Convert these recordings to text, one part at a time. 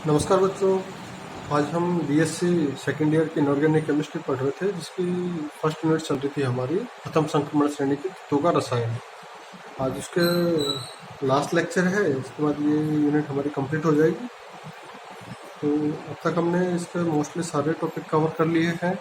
नमस्कार बच्चों। आज हम बीएससी सेकेंड ईयर की इनऑर्गेनिक केमिस्ट्री पढ़ रहे थे, जिसकी फर्स्ट यूनिट चल रही थी हमारी प्रथम संक्रमण श्रेणी की तत्वों का रसायन। आज उसके लास्ट लेक्चर है, इसके बाद ये यूनिट हमारी कंप्लीट हो जाएगी। तो अब तक हमने इसके मोस्टली सारे टॉपिक कवर कर लिए हैं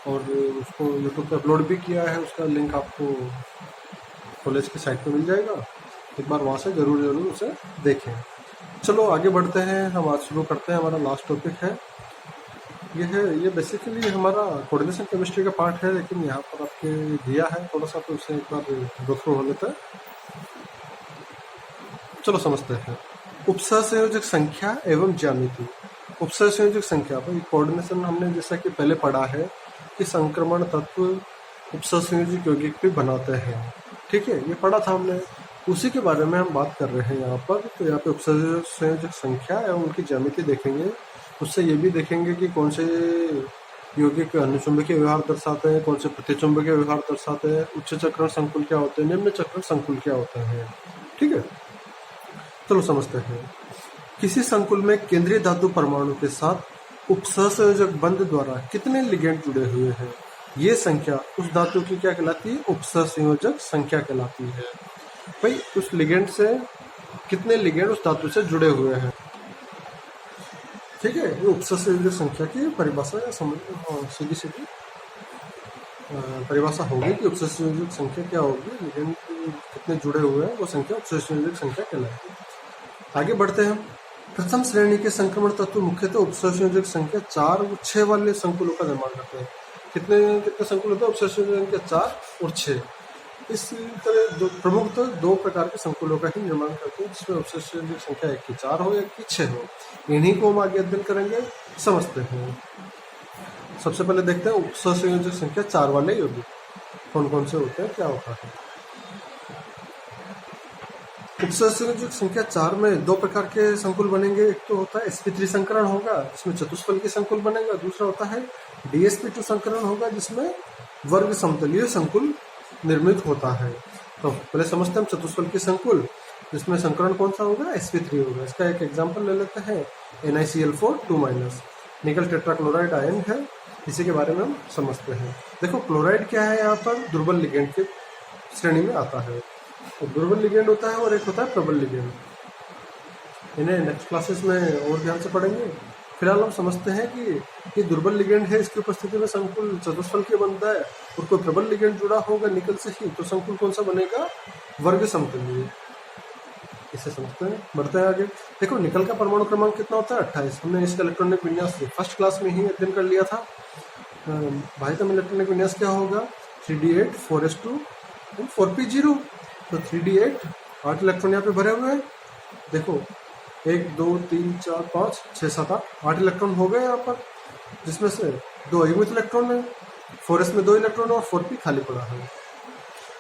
और उसको यूट्यूब पे अपलोड भी किया है। उसका लिंक आपको कॉलेज की साइट पे मिल जाएगा, एक बार वहाँ से ज़रूर उसे देखें। चलो आगे बढ़ते हैं, हम आज शुरू करते हैं। हमारा लास्ट टॉपिक है ये बेसिकली हमारा कोऑर्डिनेशन केमिस्ट्री का पार्ट है, लेकिन यहाँ पर आपके दिया है थोड़ा सा, तो उसे एक बार गो थ्रू हो लेते हैं। चलो समझते हैं। उपसहसंयोजक संख्या एवं ज्यामिति। उपसहसंयोजक संख्या भाई कोऑर्डिनेशन हमने जैसा कि पहले पढ़ा है कि संक्रमण तत्व उपसहसंयोजक यौगिक भी बनाते हैं, ठीक है, ये पढ़ा था हमने। उसी के बारे में हम बात कर रहे हैं यहाँ पर। तो यहाँ पे उपसंयोजक संख्या एवं उनकी ज्यामिति देखेंगे। उससे ये भी देखेंगे कि कौन से यौगिक अनुचुंबकीय व्यवहार दर्शाते हैं, कौन से प्रतिचुंबकीय व्यवहार दर्शाते हैं, उच्च चक्रण संकुल क्या होते हैं, निम्न चक्रण संकुल क्या होते हैं, ठीक है। चलो समझते हैं। किसी संकुल में केंद्रीय धातु परमाणु के साथ उपसहसंयोजक बंध द्वारा कितने लिगेंड जुड़े हुए हैं, ये संख्या उस धातु की क्या कहलाती है? उपसहसंयोजक संख्या कहलाती है। भाई उस लिगेंड से कितने लिगेंड उस धातु से जुड़े हुए हैं, ठीक है। ये उपसहसंयोजक संख्या की परिभाषा या सीधी सीधी परिभाषा होगी कि उपसहसंयोजक संख्या क्या होगी, लिगेंड कितने जुड़े हुए हैं, वो संख्या उपसहसंयोजक संख्या कहलाएगी। आगे बढ़ते हैं। प्रथम श्रेणी के संक्रमण तत्व मुख्यतः उपसहसंयोजक संख्या 4 और 6 वाले संकुलों का निर्माण करते हैं। कितने संकुल होते हैं? उपसहसंयोजक संख्या 4 और 6। इस तरह प्रमुख दो प्रकार के संकुलों का ही निर्माण करते हैं, जिसमें उपसहसंयोजक संख्या एक की 4 हो, एक की 6 हो। इन्हीं को हम आगे अध्ययन करेंगे, समझते हैं। सबसे पहले देखते हैं उपसहसंयोजक संख्या 4 वाले यौगिक कौन कौन से होते हैं, क्या होता है। उपसहसंयोजक संख्या 4 में दो प्रकार के संकुल बनेंगे। एक तो होता है sp3 संकरण होगा, जिसमें चतुष्फलकीय संकुल बनेगा। दूसरा होता है dsp2 संकरण होगा, जिसमें वर्ग समतलीय संकुल निर्मित होता है। तो पहले समझते हैं चतुष्फलकीय संकुल, जिसमें संकरण कौन सा होगा? sp3 होगा। इसका एक एग्जांपल ले लेते हैं, NiCl4 2- निकल टेट्राक्लोराइड आयन है, इसी के बारे में हम समझते हैं। देखो क्लोराइड क्या है, यहाँ पर दुर्बल लिगेंड की श्रेणी में आता है। तो दुर्बल लिगेंड होता है और एक होता है प्रबल लिगेंड। इन्हें नेक्स्ट क्लासेस में और ध्यान से पढ़ेंगे। फिलहाल हम समझते हैं कि ये दुर्बल लिगेंड है, इसकी उपस्थिति में संकुल चतुष्फलकीय बनता है, और कोई प्रबल लिगेंड जुड़ा होगा निकल से ही, तो संकुल कौन सा बनेगा? वर्ग समतलीय। इसे समझते हैं, बढ़ते हैं आगे। देखो निकल का परमाणु क्रमांक कितना होता है? 28। हमने इसका इलेक्ट्रॉनिक विन्यास फर्स्ट क्लास में ही अध्ययन कर लिया था। भाइतम इलेक्ट्रॉनिक विन्यास क्या होगा? 3d8 4s2 4p0। तो 3d8 8 इलेक्ट्रॉन यहाँ पे भरे हुए हैं। देखो 1 2 3 4 5 6 7 8 इलेक्ट्रॉन हो गए यहाँ पर, जिसमें से 2 अयुग्मित इलेक्ट्रॉन है, 4s में 2 इलेक्ट्रॉन और 4p खाली पड़ा है।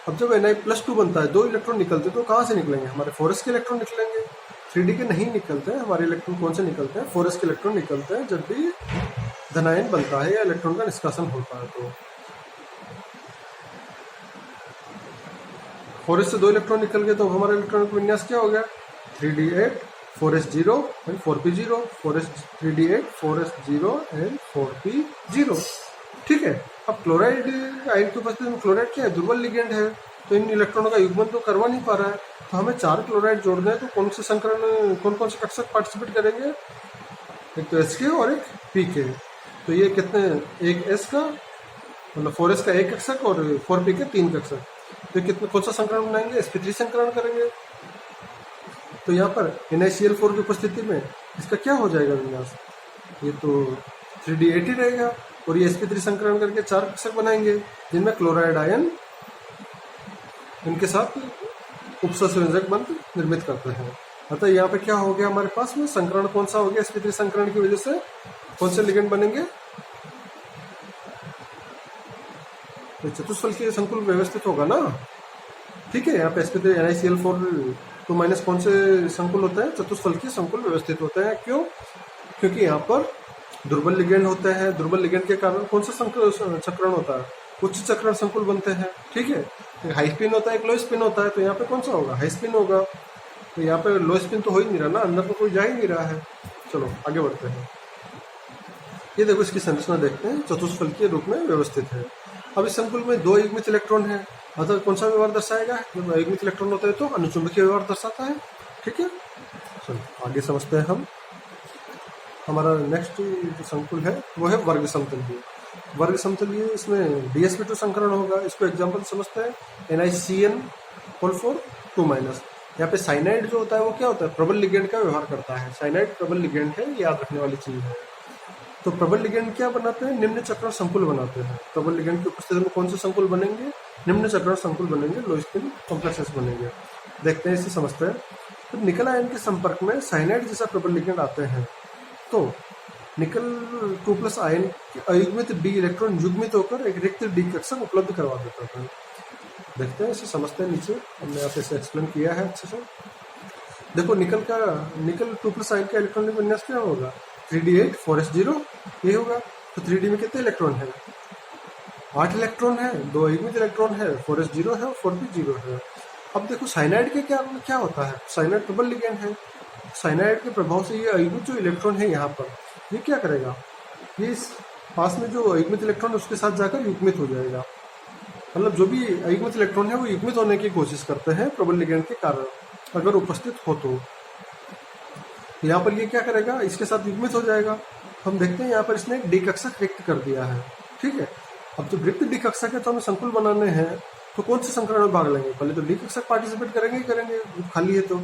अब जब Na+2 बनता है, 2 इलेक्ट्रॉन निकलते तो कहाँ से निकलेंगे? हमारे 4s के इलेक्ट्रॉन निकलेंगे। 3d के नहीं निकलते हैं। हमारे इलेक्ट्रॉन कौन से निकलते हैं? 4s के इलेक्ट्रॉन निकलते हैं जब भी धनायन बनता है या इलेक्ट्रॉन का निष्कासन होता है। तो 4s से 2 इलेक्ट्रॉन निकल गए, तो हमारा इलेक्ट्रॉनिक विन्यास क्या हो गया? 3d8 4s0 and 4p0। 3d8 4s0 and 4p0, ठीक है। अब क्लोराइड आयन की उपस्थिति में क्लोराइड क्या है? दुर्बल लिगेंड है, तो इन इलेक्ट्रॉनों का युग्मन तो करवा नहीं पा रहा है। तो हमें 4 क्लोराइड जोड़ना है, तो कौन से संकरण, कौन कौन से कक्षक पार्टिसिपेट करेंगे? एक तो SK और एक PK। तो ये कितने? एक S का मतलब 4s का एक कक्षक और 4p के 3 कक्षक। तो कितने कौन सा संकरण बनाएंगे? sp3 संकरण करेंगे। तो यहाँ पर NiCl4 की उपस्थिति में इसका क्या हो जाएगा विन्यास? ये तो 3d8 ही रहेगा, और ये sp3 संकरण करके 4 कक्षक बनाएंगे, जिनमें क्लोराइड आयन इनके साथ उपसहसंयोजक बंध निर्मित करते हैं। अतः यहाँ पे क्या हो गया हमारे पास में? संकरण कौन सा हो गया? sp3 संकरण की वजह से कौन से लिगेंड बनेंगे? तो चतुष्फलकीय संकुल व्यवस्थित होगा ना, ठीक है। यहाँ पे sp3 NiCl4 2- कौन से संकुल होते हैं? चतुष्फलकीय संकुल व्यवस्थित होते हैं। क्यों? क्योंकि यहाँ पर दुर्बल लिगेंड होते हैं। दुर्बल लिगेंड के कारण कौन सा चक्रण होता है? उच्च चक्रण संकुल बनते हैं, ठीक है। एक हाई स्पिन होता है, एक लो स्पिन होता है। तो यहाँ पे कौन सा होगा? हाई स्पिन होगा। तो यहाँ पे लो स्पिन तो हो ही नहीं रहा ना, अंदर तो कोई जा ही नहीं रहा है। चलो आगे बढ़ते हैं। ये देखो इसकी संरचना देखते हैं, चतुष्फलकीय रूप में व्यवस्थित है। अब इस संकुल में 2 युग्मित इलेक्ट्रॉन है, अतः कौन सा व्यवहार दर्शाएगा? जब युग्मित इलेक्ट्रॉन होता है तो अनुचुंबकीय व्यवहार दर्शाता है। ठीक है, चलो आगे समझते हैं हम। हमारा नेक्स्ट जो संकुल है वो है वर्ग समतलीय। वर्ग समतलीय, इसमें DsP2 संकरण होगा। इसको एग्जाम्पल समझते हैं, NiCN4 2-। यहाँ पे साइनाइड जो होता है वो क्या होता है? प्रबल लिगेंड का व्यवहार करता है। साइनाइड प्रबल लिगेंड है, याद रखने वाली चीज है। तो प्रबल लिगेंड क्या बनाते हैं? निम्न चक्रण संकुल बनाते हैं। प्रबल लिगेंड की उपस्थिति में कौन से संकुल बनेंगे? निम्न चक्रण संकुल बनेंगे, लो स्पिन कॉम्प्लेक्सेस बनेंगे। देखते हैं, इसे समझते हैं। तो निकल आयन के संपर्क में साइनाइड जैसा प्रबल लिगेंड आते हैं तो निकल 2+ आयन के अयुग्मित डी इलेक्ट्रॉन युग्मित होकर एक रिक्त डी कक्षक उपलब्ध करवा देता है। देखते हैं, इसे समझते हैं। नीचे हमने यहाँ पे इसे एक्सप्लेन किया है अच्छे से। देखो निकल 2+ आयन का इलेक्ट्रॉनिक विन्यास क्या होगा? 3d8 4s0 ये होगा। तो 3d में कितने इलेक्ट्रॉन है? 8 इलेक्ट्रॉन है, 2 अयुग्मित इलेक्ट्रॉन है, 4s0 है और 4p0 है। अब देखो साइनाइड के क्या होता है? साइनाइड प्रबल लिगेंड है। साइनाइड के प्रभाव से ये अयुग्मित जो इलेक्ट्रॉन है यहाँ पर, ये क्या करेगा? ये इस पास में जो अयुग्मित इलेक्ट्रॉन है उसके साथ जाकर युग्मित हो जाएगा। मतलब जो भी अयुग्मित इलेक्ट्रॉन है वो युग्मित होने की कोशिश करते हैं प्रबल लिगेंड के कारण, अगर उपस्थित हो तो। यहाँ पर ये क्या करेगा? इसके साथ युग्मित हो जाएगा। हम देखते हैं यहाँ पर इसने एक डी कक्षक रिक्त कर दिया है। ठीक है, अब जब रिक्त डी कक्षक है तो हमें संकुल बनाने हैं, तो कौन से संकरण में भाग लेंगे? पहले तो डी कक्षक पार्टिसिपेट करेंगे ही करेंगे, खाली है तो।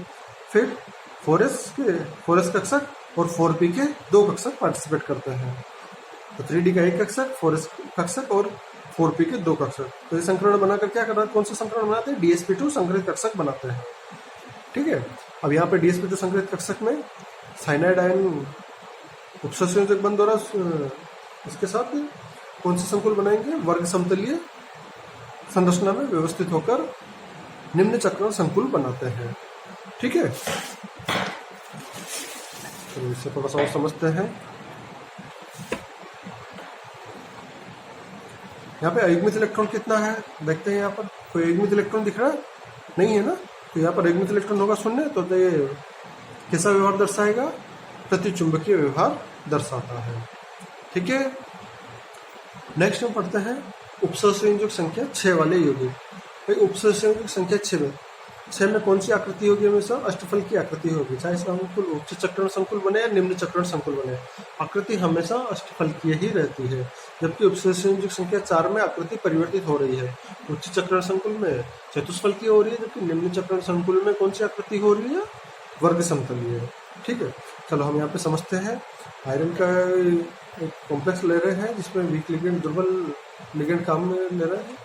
फिर 4s कक्षक और 4p के 2 कक्षक पार्टिसिपेट करते हैं। तो 3d का 1 कक्षक, 4s कक्षक और 4p के 2 कक्षक। तो ये संकरण बनाकर क्या कर रहा है? कौन सा संकरण बनाते हैं? DsP2 संकरित कक्षक बनाते हैं। ठीक है, अब यहाँ पे DsP2 संकरित कक्षक में साइनाइड आयन उपसंयोजक बंध द्वारा इसके साथ कौन से संकुल बनाएंगे? वर्ग समतलीय संरचना में व्यवस्थित होकर निम्न चक्रण संकुल बनाते हैं। ठीक है, तो इससे थोड़ा सा और समझते हैं। यहाँ पे अयुग्मित इलेक्ट्रॉन कितना है? देखते हैं। यहाँ पर कोई अयुग्मित इलेक्ट्रॉन दिख रहा है? नहीं है ना। तो यहाँ पर अयुग्मित इलेक्ट्रॉन होगा 0, तो ये कैसा व्यवहार दर्शाएगा? प्रतिचुंबकीय व्यवहार दर्शाता है। ठीक है, नेक्स्ट हम पढ़ते हैं उपसंयोजक संख्या 6 वाले यौगिक। उपसंयोजक संख्या 6 में कौन सी आकृति होगी? हमेशा अष्टफल की आकृति होगी, चाहे संकुल उच्च चक्रण संकुल बने या निम्न चक्रण संकुल बने, आकृति हमेशा अष्टफल की ही रहती है। जबकि उपसंयोजक संख्या 4 में आकृति परिवर्तित हो रही है। उच्च चक्रण संकुल में चतुष्फल की हो रही है, जबकि निम्न चक्रण संकुल में कौन सी आकृति हो रही है? वर्ग समतलीय। ठीक है, चलो हम यहाँ पे समझते हैं। आयरन का एक कॉम्प्लेक्स ले रहे हैं जिसमें वीक लिगेंड, दुर्बल लिगेंड काम में ले रहे हैं।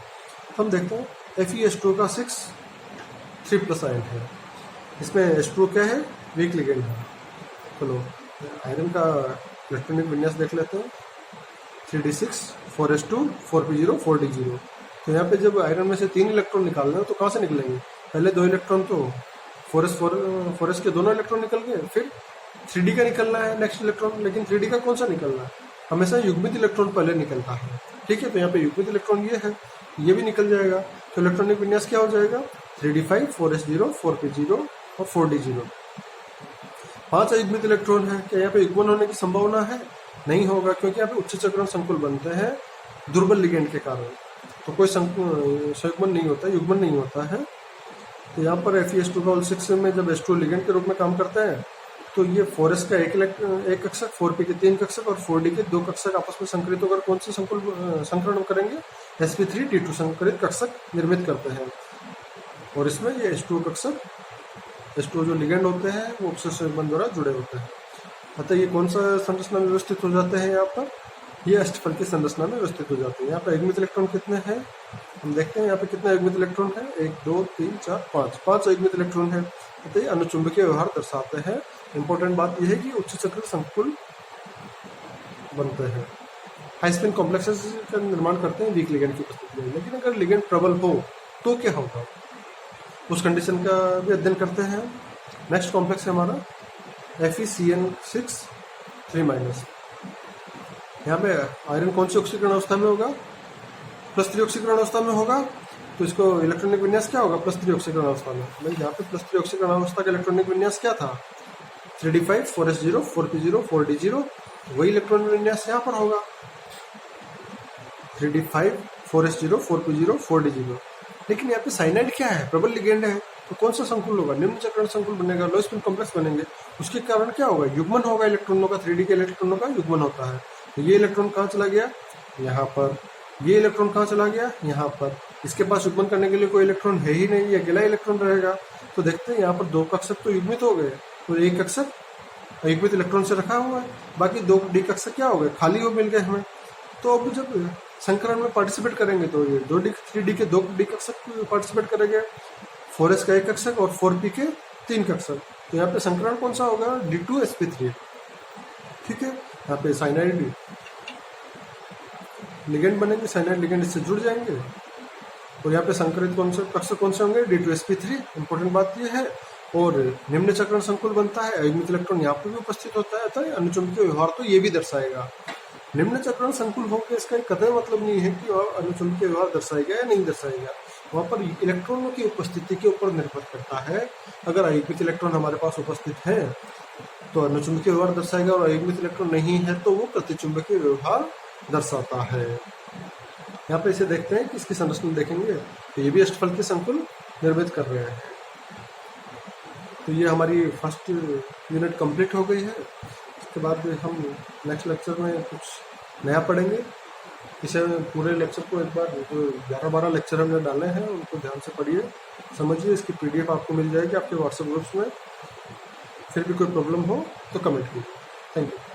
हम देखते हैं FeS2 का 6 3+ आयन है। इसमें H2 क्या है? वीक लिगेंड है। चलो आयरन का इलेक्ट्रॉनिक विन्यास देख लेते हैं। 3d6 4s2 4p0 4d0। तो यहाँ पे जब आयरन में से 3 इलेक्ट्रॉन निकालना है तो कहाँ से निकलेंगे? पहले 2 इलेक्ट्रॉन तो 4s के दोनों इलेक्ट्रॉन निकल गए, फिर 3d का निकलना है नेक्स्ट इलेक्ट्रॉन। लेकिन 3d का कौन सा निकलना है? हमेशा युग्मित इलेक्ट्रॉन पहले निकलता है। ठीक है, तो यहाँ पे युग्मित इलेक्ट्रॉन ये है, ये भी निकल जाएगा। तो इलेक्ट्रॉनिक विन्यास क्या हो जाएगा? 3d5 4s0 4p0 और 4d0। 5 अयुग्मित इलेक्ट्रॉन है। क्या यहाँ पे युग्मन होने की संभावना है? नहीं होगा, क्योंकि यहाँ पे उच्च चक्रण संकुल बनते हैं दुर्बल लिगेंड के कारण। तो कोई संयुग्मन नहीं होता, युग्मन नहीं होता है। तो यहाँ पर FeS2 का 6 में जब H2 लिगेंड के रूप में काम करते हैं तो ये 4s का 1 कक्षक, 4p के 3 कक्षक और 4d के 2 कक्षक आपस में संकरित होकर कौन से संकरण करेंगे? sp3d2 संकरित कक्षक निर्मित करते हैं। और इसमें ये H2 कक्षक, H2 जो लिगेंड होते हैं वो उपसंयोजक बंध द्वारा जुड़े होते हैं। अतः ये कौन सा संरचना में व्यवस्थित हो जाते हैं? यहाँ पर ये अष्टफल की संरचना में व्यवस्थित हो जाते हैं। यहाँ पर अयुग्मित इलेक्ट्रॉन कितने हैं? हम देखते हैं यहाँ पे कितने अयुग्मित इलेक्ट्रॉन है? 1 2 3 4 5 अयुग्मित इलेक्ट्रॉन है। अतः ये अनुचुंबकीय व्यवहार दर्शाते हैं। इंपॉर्टेंट बात यह है कि उच्च चक्र संकुल बनते हैं, हाई स्पिन कॉम्प्लेक्सेस का निर्माण करते हैं वीक लिगेंड की उपस्थिति में। लेकिन अगर लिगेंड प्रबल हो तो क्या होगा, उस कंडीशन का भी अध्ययन करते हैं। नेक्स्ट कॉम्प्लेक्स है हमारा FeCN6 3-। यहाँ पे आयरन कौन सी ऑक्सीकरण अवस्था में होगा? +3 ऑक्सीकरण अवस्था में होगा। तो इसको इलेक्ट्रॉनिक विन्यास क्या होगा? +3 ऑक्सीकरण अवस्था में। भाई यहाँ पे +3 ऑक्सीकरण अवस्था का इलेक्ट्रॉनिक विन्यास क्या था? 3d5 4s0 4p0 4d0, वही इलेक्ट्रॉन विन्यास यहाँ पर होगा 3d5 4s0 4p0 4d0। लेकिन यहाँ पे साइनाइड क्या है, प्रबल लिगेंड है, तो कौन सा संकुल होगा, निम्न चक्रण संकुल बनेगा, लो स्पिन कॉम्प्लेक्स बनेंगे। उसके कारण क्या होगा, युग्मन होगा इलेक्ट्रॉनों का, 3d के इलेक्ट्रॉनों का युग्मन होता है। तो ये इलेक्ट्रॉन कहाँ चला गया, यहाँ पर, ये इलेक्ट्रॉन कहाँ चला गया, यहाँ पर। इसके पास युग्मन करने के लिए कोई इलेक्ट्रॉन है ही नहीं, ये अकेला इलेक्ट्रॉन रहेगा। तो देखते हैं यहाँ पर 2 कक्षक तो युग्मित हो गए, तो 1 कक्षक युग्मित इलेक्ट्रॉन से रखा हुआ है, बाकी 2 डी कक्षक क्या हो गए, खाली हो मिल गए हमें। तो अब जब संकरण में पार्टिसिपेट करेंगे तो ये 2d 3d के 2 डी कक्षक पार्टिसिपेट करेंगे, 4s का 1 कक्षक और 4p के 3 कक्षक। तो यहाँ पे संकरण कौन सा होगा, d2sp3। ठीक है, यहाँ पे साइनाइड लिगेंड बनेंगे, साइनाइड लिगेंड इससे जुड़ जाएंगे। और यहाँ पे संकरित कौन से कक्षक कौन से होंगे, d2sp3। इंपॉर्टेंट बात ये है। और निम्न चक्रण संकुल बनता है, अयुग्मित इलेक्ट्रॉन यहाँ पे भी उपस्थित होता है, अतः अनुचुंबकीय व्यवहार तो ये भी दर्शाएगा। निम्न चक्रण संकुल होकर इसका कतई मतलब नहीं है कि अनुचुंबकीय व्यवहार दर्शाएगा या नहीं दर्शाएगा, वहाँ पर इलेक्ट्रॉनों की उपस्थिति के ऊपर निर्भर करता है। अगर अयुग्मित इलेक्ट्रॉन हमारे पास उपस्थित है तो अनुचुंबकीय व्यवहार दर्शाएगा, और अयुग्मित इलेक्ट्रॉन नहीं है तो वो प्रतिचुंबकीय व्यवहार दर्शाता है। यहाँ पे इसे देखते हैं कि इसकी संरचना देखेंगे तो ये भी अष्टफल के संकुल निर्मित कर रहे हैं। तो ये हमारी फर्स्ट यूनिट कंप्लीट हो गई है। इसके बाद हम नेक्स्ट लेक्चर में कुछ नया पढ़ेंगे। इसे पूरे लेक्चर को एक बार, जो 11-12 लेक्चर हमने डाले हैं उनको ध्यान से पढ़िए, समझिए। इसकी PDF आपको मिल जाएगी आपके व्हाट्सएप ग्रुप्स में। फिर भी कोई प्रॉब्लम हो तो कमेंट कीजिए। Thank you.